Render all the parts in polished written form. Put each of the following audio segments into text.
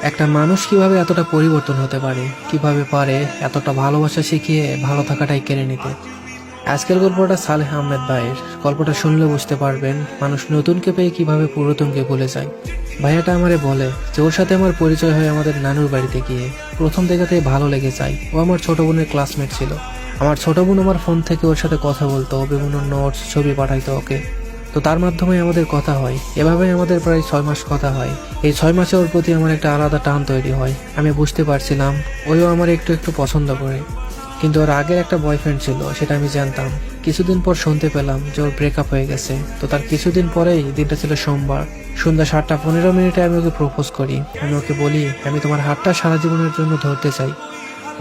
একটা মানুষ কিভাবে এতটা পরিবর্তন হতে পারে, কিভাবে পারে এতটা ভালোবাসা শিখিয়ে ভালো থাকাটাই কেড়ে নিতে। আজকের গল্পটা সালেহ আহমেদ ভাইয়ের। গল্পটা শুনলে বুঝতে পারবেন মানুষ নতুনকে পেয়ে কিভাবে পুরাতনকে ভুলে যায়। ভাইয়াটা আমারে বলে যে ওর সাথে আমার পরিচয় হয় আমাদের নানুর বাড়িতে গিয়ে। প্রথম দেখাতেই ভালো লেগে যায়। ও আমার ছোট বোনের ক্লাসমেট ছিল। আমার ছোট বোন আমার ফোন থেকে ওর সাথে কথা বলতো, বিভিন্ন নোটস ছবি পাঠাইতো ওকে। তো তার মাধ্যমে আমাদের কথা হয়। এভাবে আমাদের প্রায় 6 মাস কথা হয়। এই 6 মাসে ওর প্রতি আমার একটা আলাদা টান তৈরি হয়। আমি বুঝতে পারছিলাম ওইও আমার একটু একটু পছন্দ করে। কিন্তু ওর আগের একটা বয়ফ্রেন্ড ছিল, সেটা আমি জানতাম। কিছুদিন পর শুনতে পেলাম যে ওর ব্রেকআপ হয়ে গেছে। তো তার কিছুদিন পরেই, দিনটা ছিল সোমবার, সন্ধ্যা 7টা 15 মিনিটে আমি ওকে প্রপোজ করি। আমি ওকে বলি আমি তোমার হাতটা সারা জীবনের জন্য ধরতে চাই।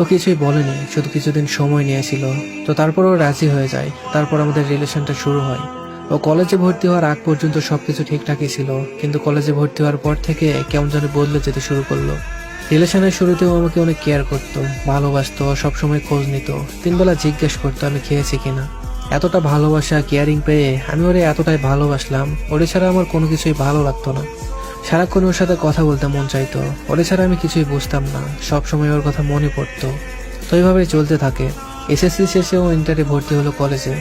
ও কিছুই বলেনি, শুধু কিছুদিন সময় নিয়েছিল। তো তারপর ও রাজি হয়ে যায়। তারপর আমাদের রিলেশনটা শুরু হয়। ও কলেজে ভর্তি হওয়ার আগ পর্যন্ত সবকিছু ঠিকঠাকই ছিল, কিন্তু কলেজে ভর্তি হওয়ার পর থেকে কেমন যেন বদলে যেতে শুরু করলো। রিলেশনের শুরুতেও আমাকে অনেক কেয়ার করতো, ভালোবাসতো, সবসময় খোঁজ নিত, 3 বেলা জিজ্ঞেস করতো আমি খেয়েছি কিনা। এতটা ভালোবাসা কেয়ারিং পেয়ে আমি ওরে এতটাই ভালোবাসলাম, ওরে ছাড়া আমার কোনো কিছুই ভালো লাগতো না। সারাক্ষণ ওর সাথে কথা বলতে মন চাইতো। ওরে ছাড়া আমি কিছুই বুঝতাম না, সবসময় ওর কথা মনে পড়তো। তো এইভাবেই চলতে থাকে। এসএসসি শেষে ও ইন্টারে ভর্তি হলো কলেজে।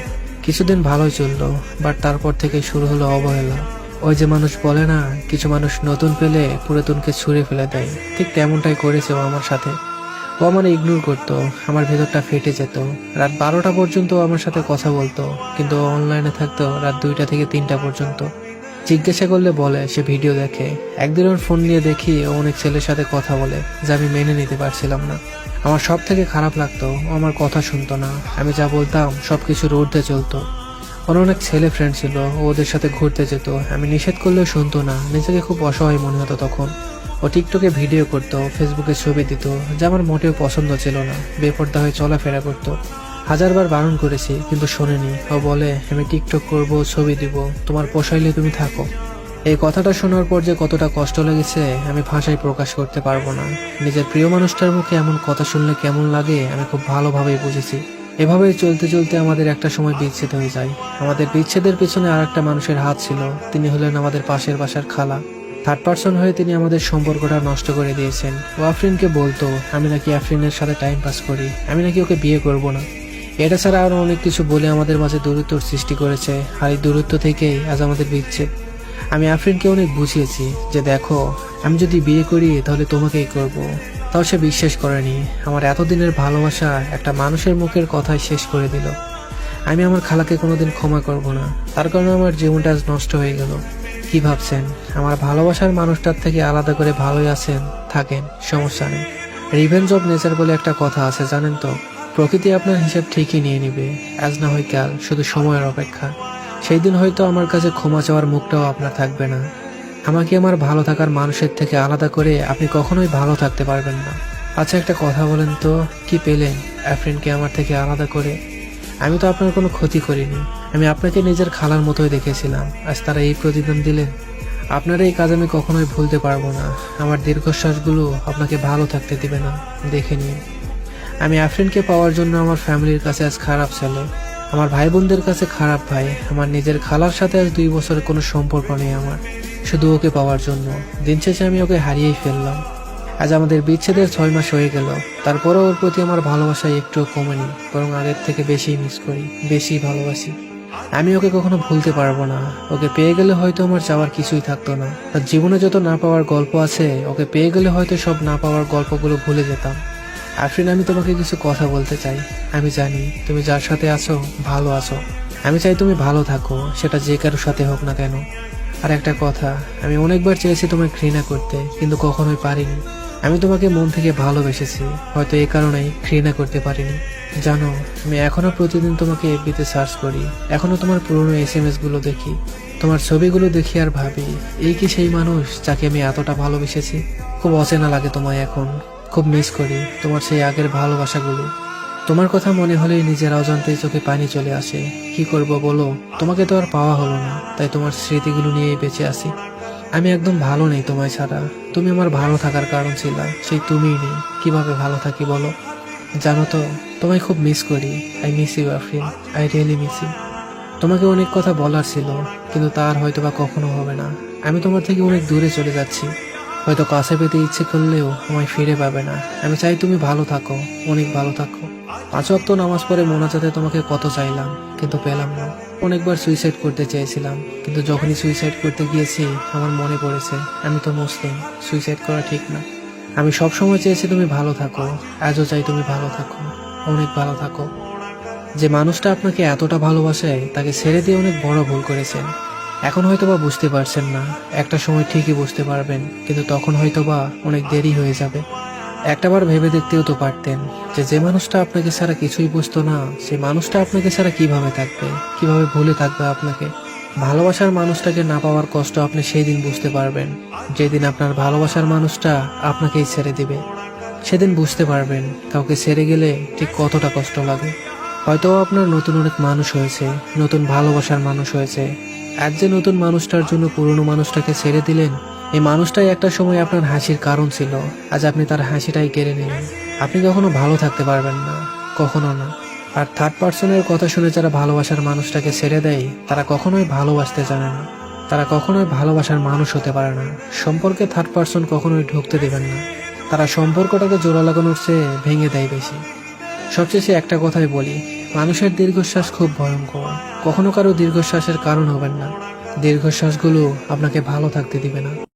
কিছুদিন ভালোই চললো, বাট তারপর থেকে শুরু হলো অবহেলা। ওই যে মানুষ বলে না, কিছু মানুষ নতুন পেলে পুরাতনকে ছুঁড়ে ফেলে দেয়, ঠিক তেমনটাই করেছে ও আমার সাথে। ও আমার ইগনোর করতো, আমার ভেতরটা ফেটে যেত। রাত 12টা পর্যন্ত ও আমার সাথে কথা বলতো, কিন্তু অনলাইনে থাকতো রাত 2টা থেকে 3টা পর্যন্ত। জিজ্ঞাসা করলে বলে সে ভিডিও দেখে। একদিন ওর ফোন নিয়ে দেখি ও অনেক ছেলের সাথে কথা বলে, যা আমি মেনে নিতে পারছিলাম না। আমার সব থেকে খারাপ লাগতো, ও আমার কথা শুনতো না। আমি যা বলতাম সবকিছুর ঊর্ধ্বে চলতো। ওর অনেক ছেলে ফ্রেন্ড ছিল, ও ওদের সাথে ঘুরতে যেত। আমি নিষেধ করলেও শুনতো না, নিজেকে খুব অসহায় মনে হতো তখন। ও টিকটকে ভিডিও করতো, ফেসবুকে ছবি দিত, যা আমার মোটেও পছন্দ ছিল না। বেপরদা হয়ে চলাফেরা করতো। হাজারবার বারণ করেছি, কিন্তু শোনেনি। ও বলে আমি টিকটক করব, ছবি দিব, তোমার পোষাইলে তুমি থাকো। এই কথাটা শোনার পর যে কতটা কষ্ট লেগেছে আমি ভাষায় প্রকাশ করতে পারবো না। নিজের প্রিয় মানুষটার মুখে এমন কথা শুনলে কেমন লাগে আমি খুব ভালোভাবেই বুঝেছি। এভাবেই চলতে চলতে আমাদের একটা সময় বিচ্ছেদ হয়ে যায়। আমাদের বিচ্ছেদের পেছনে আর একটা মানুষের হাত ছিল। তিনি হলেন আমাদের পাশের বাসার খালা। থার্ড পার্সন হয়ে তিনি আমাদের সম্পর্কটা নষ্ট করে দিয়েছেন। ও আফরিনকে বলতো আমি নাকি আফরিনের সাথে টাইম পাস করি, আমি নাকি ওকে বিয়ে করব না। এটা ছাড়া আরো অনেক কিছু বলে আমাদের মাঝে দূরত্বর সৃষ্টি করেছে। আর এই দূরত্ব থেকেই আজ আমাদের বিচ্ছেদ। আমি আফরিনকে অনেক বুঝিয়েছি যে দেখো, আমি যদি বিয়ে করি তাহলে তোমাকেই করব। তাও সে বিশ্বাস করেনি। আমার এতদিনের ভালোবাসা একটা মানুষের মুখের কথায় শেষ করে দিল। আমি আমার খালাকে কোনোদিন ক্ষমা করব না, তার কারণে আমার জীবনটা আজ নষ্ট হয়ে গেল। কি ভাবছেন আমার ভালোবাসার মানুষটার থেকে আলাদা করে ভালোই আছেন? থাকেন, সমস্যা নেই। রিভেঞ্জ অফ নেচার বলে একটা কথা আছে, জানেন তো? প্রকৃতি আপনার হিসাব ঠিকই নিয়ে নিবে, আজ না হয় কাল, শুধু সময়ের অপেক্ষা। সেই দিন হয়তো আমার কাছে ক্ষমা চাওয়ার মুখটাও আপনার থাকবে না। আমাকে আমার ভালো থাকার মানুষের থেকে আলাদা করে আপনি কখনোই ভালো থাকতে পারবেন না। আচ্ছা একটা কথা বলেন তো, কি পেলেন আফরিনকে আমার থেকে আলাদা করে? আমি তো আপনার কোনো ক্ষতি করিনি। আমি আপনাকে নিজের খালার মতোই দেখেছিলাম, আজ তারা এই প্রতিদান দিলেন। আপনার এই কাজ আমি কখনোই ভুলতে পারবো না। আমার দীর্ঘশ্বাসগুলো আপনাকে ভালো থাকতে দিবে না, দেখে নিন। আমি আফরিনকে পাওয়ার জন্য আমার ফ্যামিলির কাছে আজ খারাপ ছেলে, আমার ভাই বোনদের কাছে খারাপ ভাই। আমার নিজের খালার সাথে আজ 2 বছরের কোনো সম্পর্ক নেই আমার, শুধু ওকে পাওয়ার জন্য। দিন শেষে আমি ওকে হারিয়েই ফেললাম। আজ আমাদের বিচ্ছেদের 6 মাস হয়ে গেল, তারপরেও ওর প্রতি আমার ভালোবাসা একটুও কমেনি, বরং আগের থেকে বেশি মিস করি, বেশি ভালোবাসি। আমি ওকে কখনো ভুলতে পারবো না। ওকে পেয়ে গেলে হয়তো আমার চাওয়ার কিছুই থাকতো না। আর জীবনে যত না পাওয়ার গল্প আছে, ওকে পেয়ে গেলে হয়তো সব না পাওয়ার গল্পগুলো ভুলে যেতাম। আফরিন, আমি তোমাকে কিছু কথা বলতে চাই। আমি জানি তুমি যার সাথে আছো ভালো আছো। আমি চাই তুমি ভালো থাকো, সেটা যে কারোর সাথে হোক না কেন। আর একটা কথা, আমি অনেকবার চেয়েছি তোমায় ঘৃণা করতে, কিন্তু কখনোই পারিনি। আমি তোমাকে মন থেকে ভালোবেসেছি, হয়তো এই কারণেই ঘৃণা করতে পারিনি। জানো, আমি এখনো প্রতিদিন তোমাকে এফবিতে সার্চ করি, এখনো তোমার পুরনো এসএমএস গুলো দেখি, তোমার ছবিগুলো দেখি আর ভাবি এই কি সেই মানুষ যাকে আমি এতটা ভালোবেসেছি? খুব অচেনা লাগে তোমায় এখন, খুব মিস করি তোমার সেই আগের ভালোবাসাগুলো। তোমার কথা মনে হলেই নিজের অজান্তেই চোখে পানি চলে আসে। কি করব বলো, তোমাকে তো আর পাওয়া হলো না, তাই তোমার স্মৃতিগুলো নিয়েই বেঁচে আছি। আমি একদম ভালো নেই তোমায় ছাড়া। তুমি আমার ভালো থাকার কারণ ছিলা, সেই তুমিই নেই, কিভাবে ভালো থাকি বলো? জানো তো, তোমায় খুব মিস করি। I miss you Afrin, I really miss you. তোমাকে অনেক কথা বলার ছিল, কিন্তু তার হয়তো বা কখনো হবে না। আমি তোমার থেকে অনেক দূরে চলে যাচ্ছি। হয়তো কাছে পেতে ইচ্ছে করলেও আমায় ফিরে পাবে না। আমি চাই তুমি ভালো থাকো, অনেক ভালো থাকো। 5 ওয়াক্ত নামাজ পড়ে মোনাজাতে তোমাকে কত চাইলাম, কিন্তু পেলাম না। অনেকবার সুইসাইড করতে চেয়েছিলাম, কিন্তু যখনই সুইসাইড করতে গিয়েছি আমার মনে পড়েছে আমি তো মুসলিম, সুইসাইড করা ঠিক না। আমি সব সময় চেয়েছি তুমি ভালো থাকো, আজও চাই তুমি ভালো থাকো, অনেক ভালো থাকো। যে মানুষটা আপনাকে এতটা ভালোবাসে তাকে ছেড়ে দিয়ে অনেক বড় ভুল করেছেন। এখন হয়তোবা বুঝতে পারছেন না, একটা সময় ঠিকই বুঝতে পারবেন, কিন্তু তখন হয়তোবা অনেক দেরি হয়ে যাবে। একটাবার ভেবে দেখতেও তো পারতেন যে মানুষটা আপনাকে ছাড়া কিছুই বুঝতো না, সেই মানুষটা আপনাকে ছাড়া কিভাবে থাকবে, কিভাবে ভুলে থাকবে আপনাকে। ভালোবাসার মানুষটাকে না পাওয়ার কষ্ট আপনি সেই দিন বুঝতে পারবেন, যেদিন আপনার ভালোবাসার মানুষটা আপনাকেই ছেড়ে দিবে। সেদিন বুঝতে পারবেন কাউকে ছেড়ে গেলে ঠিক কতটা কষ্ট লাগে। হয়তো আপনার নতুন অনেক মানুষ হয়েছে, নতুন ভালোবাসার মানুষ হয়েছে। আজ যে নতুন মানুষটার জন্য পুরনো মানুষটাকে ছেড়ে দিলেন, এই মানুষটাই একটা সময় আপনার হাসির কারণ ছিল, আজ আপনি তার হাসিটাই কেড়ে নিলেন। আপনি কখনো ভালো থাকতে পারবেন না, কখনো না। আর থার্ড পার্সনের কথা শুনে যারা ভালোবাসার মানুষটাকে ছেড়ে দেয় তারা কখনোই ভালোবাসতে জানে না, তারা কখনোই ভালোবাসার মানুষ হতে পারে না। সম্পর্কে থার্ড পার্সন কখনোই ঢুকতে দেবেন না, তারা সম্পর্কটাকে জোড়া লাগানোর চেয়ে ভেঙে দেয় বেশি। সবশেষে একটা কথাই বলি, মানুষের দীর্ঘশ্বাস খুব ভয়ঙ্কর। কখনো কারো দীর্ঘশ্বাসের কারণ হবেন না, দীর্ঘশ্বাসগুলো আপনাকে ভালো থাকতে দিবে না।